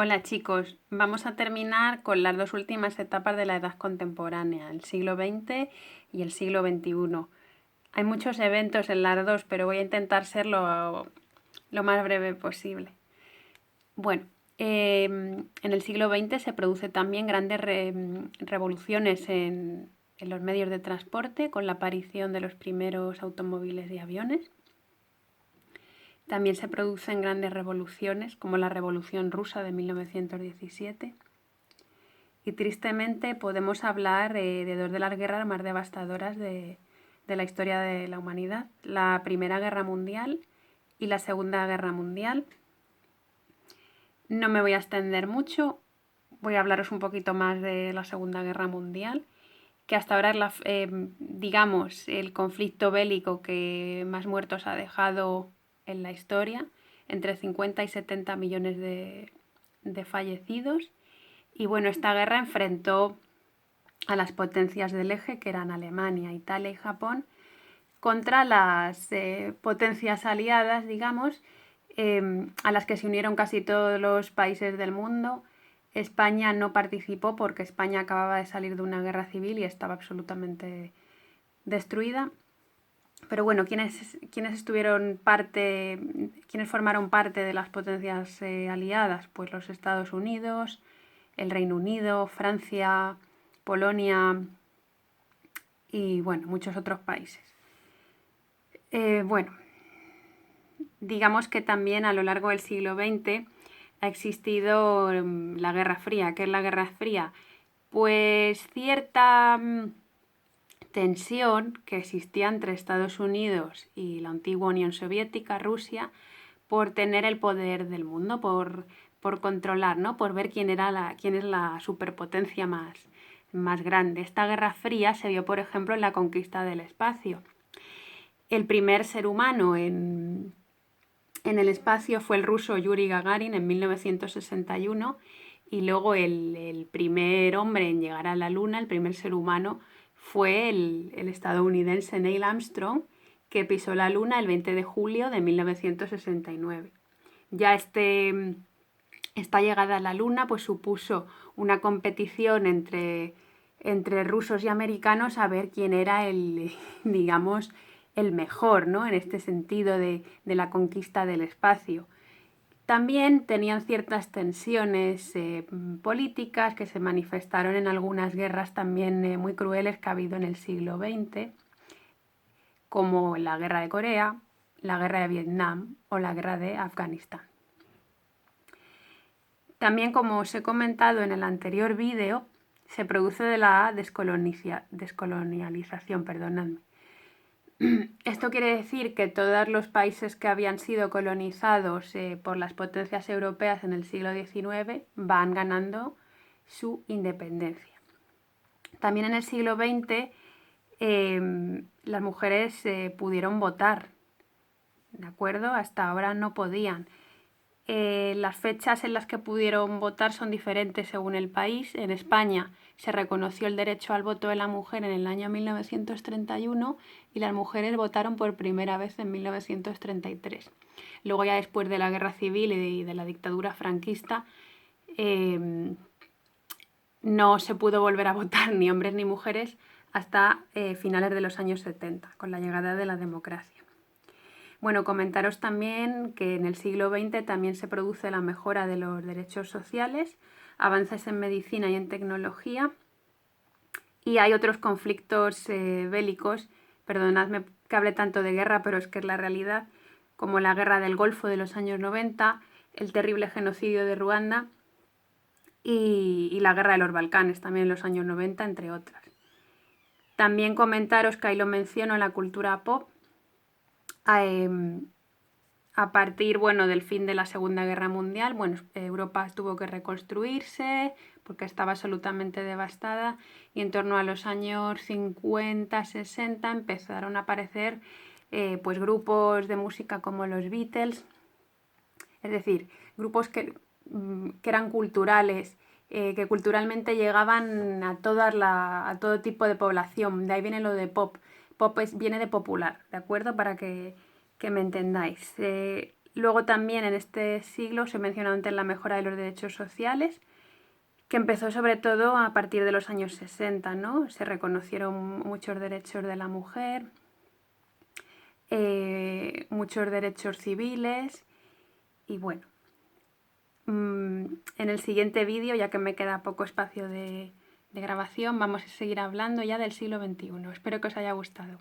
Hola chicos, vamos a terminar con las dos últimas etapas de la edad contemporánea, el siglo XX y el siglo XXI. Hay muchos eventos en las dos, pero voy a intentar ser lo más breve posible. Bueno, en el siglo XX se producen también grandes revoluciones en los medios de transporte con la aparición de los primeros automóviles y aviones. También se producen grandes revoluciones como la Revolución Rusa de 1917. Y tristemente podemos hablar de dos de las guerras más devastadoras de la historia de la humanidad, la Primera Guerra Mundial y la Segunda Guerra Mundial. No me voy a extender mucho, voy a hablaros un poquito más de la Segunda Guerra Mundial, que hasta ahora es digamos, el conflicto bélico que más muertos ha dejado en la historia, entre 50 y 70 millones de fallecidos. Y bueno, esta guerra enfrentó a las potencias del eje, que eran Alemania, Italia y Japón, contra las potencias aliadas, digamos, a las que se unieron casi todos los países del mundo. España no participó porque España acababa de salir de una guerra civil y estaba absolutamente destruida. Pero bueno, ¿quiénes formaron parte de las potencias aliadas? Pues los Estados Unidos, el Reino Unido, Francia, Polonia y bueno, muchos otros países. Bueno, digamos que también a lo largo del siglo XX ha existido la Guerra Fría. ¿Qué es la Guerra Fría? Pues cierta tensión que existía entre Estados Unidos y la antigua Unión Soviética, Rusia, por tener el poder del mundo, por controlar, ¿no? Por ver quién es la superpotencia más grande. Esta Guerra Fría se vio, por ejemplo, en la conquista del espacio. El primer ser humano en el espacio fue el ruso Yuri Gagarin en 1961 y luego el primer hombre en llegar a la Luna, el primer ser humano, fue el estadounidense Neil Armstrong, que pisó la Luna el 20 de julio de 1969. Ya esta llegada a la Luna pues supuso una competición entre rusos y americanos a ver quién era digamos, el mejor, ¿no? En este sentido de la conquista del espacio. También tenían ciertas tensiones políticas que se manifestaron en algunas guerras también muy crueles que ha habido en el siglo XX, como la guerra de Corea, la guerra de Vietnam o la guerra de Afganistán. También, como os he comentado en el anterior vídeo, se produce de la descolonialización, perdonadme. Esto quiere decir que todos los países que habían sido colonizados por las potencias europeas en el siglo XIX van ganando su independencia. También en el siglo XX las mujeres pudieron votar, ¿de acuerdo? Hasta ahora no podían. Las fechas en las que pudieron votar son diferentes según el país. En España se reconoció el derecho al voto de la mujer en el año 1931 y las mujeres votaron por primera vez en 1933. Luego ya después de la guerra civil y de la dictadura franquista no se pudo volver a votar ni hombres ni mujeres hasta finales de los años 70, con la llegada de la democracia. Bueno, comentaros también que en el siglo XX también se produce la mejora de los derechos sociales, avances en medicina y en tecnología, y hay otros conflictos bélicos, perdonadme que hable tanto de guerra, pero es que es la realidad, como la guerra del Golfo de los años 90, el terrible genocidio de Ruanda y la guerra de los Balcanes también en los años 90, entre otras. También comentaros que ahí lo menciono en la cultura pop, a partir del fin de la Segunda Guerra Mundial, Europa tuvo que reconstruirse porque estaba absolutamente devastada y en torno a los años 50, 60 empezaron a aparecer pues grupos de música como los Beatles, es decir, grupos que eran culturales, que culturalmente llegaban a todo tipo de población. De ahí viene lo de pop. Pop viene de popular, ¿de acuerdo? Para que me entendáis. Luego también en este siglo se menciona antes la mejora de los derechos sociales, que empezó sobre todo a partir de los años 60, ¿no? Se reconocieron muchos derechos de la mujer, muchos derechos civiles y bueno. En el siguiente vídeo, ya que me queda poco espacio de grabación, vamos a seguir hablando ya del siglo XXI. Espero que os haya gustado.